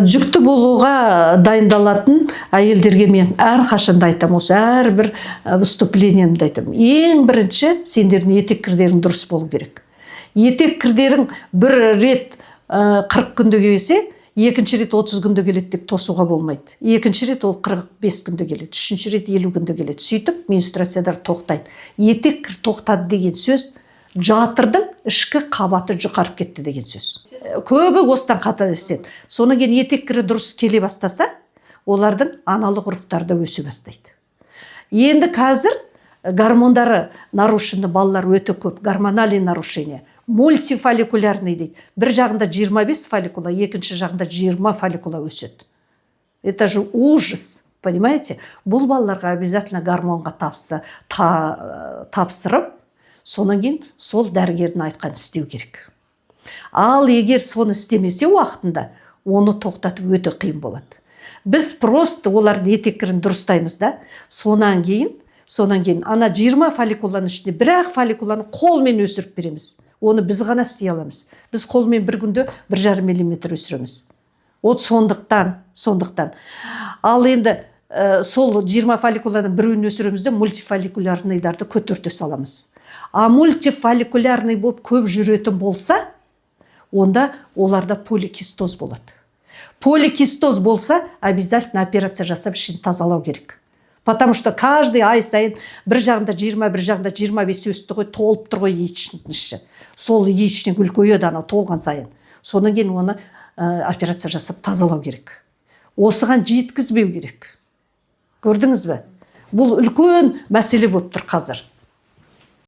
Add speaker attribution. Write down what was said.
Speaker 1: Жүкті болуға дайындалатын әйелдерге мен әрқашанда айтам, осы әрбір выступлениемде айтам. Ең бірінші сендердің етек кірдерің дұрыс болу керек. Етек кірдерің бір рет 40 күнде келсе, екінші рет 30 күнде келеді деп тосуға болмайды. Екінші рет ол 45 күнде келеді, үшінші рет 50 күнде келеді. Сөйтіп менструациялар тоқтайды. Етек кір тоқтады деген сөз жатырдың ішкі қабаты жұқарып кетті деген сөз. Көбі осыдан қателеседі. Содан кейін етек кірі дұрыс келе бастаса, олардың аналық ұрықтары да өсе бастайды. Енді қазір гормондары нарушены балалар өте көп, гормональный нарушение, мультифолликулярный дейді. Бір жағында 25 фолликула, екінші жағында 20 фолликула өседі. Это же ужас, понимаете? Бұл балаларға обязательно гормонға тапсырып, сонан кейін сол дәрігердің айтқан істеу керек. Ал егер соны істемесе уақытында, оны тоқтатып өте қиын болады. Біз просто олардың етек кірін дұрыстаймыз да, сонан кейін ана 20 фолликуланың ішінде бір-ақ фолликуланы қолмен өсіріп береміз. Оны біз ғана істей аламыз. Біз қолмен бір күнде 1,5 миллиметр өсіреміз. Ол сондықтан. Ал енді сол 20 фолликуланың біреуін өсіреміз де мультифолликулярныйдарды көтерте саламыз. А мультифолликулярный болып көп жүретін болса, онда оларда поликистоз болады. Поликистоз болса, обязательно операция жасап ішін тазалау керек. Потому что каждый ай сайын бір жағында 20, бір жағында 25 өсті ғой, толып тұр ғой яичниктің іші. Сол яичник үлкейеді анау толған сайын. Содан кейін оны операция жасап тазалау керек. Осыған жеткізбеу керек. Көрдіңіз бе? Бұл үлкен мәселе болып тұр қазір.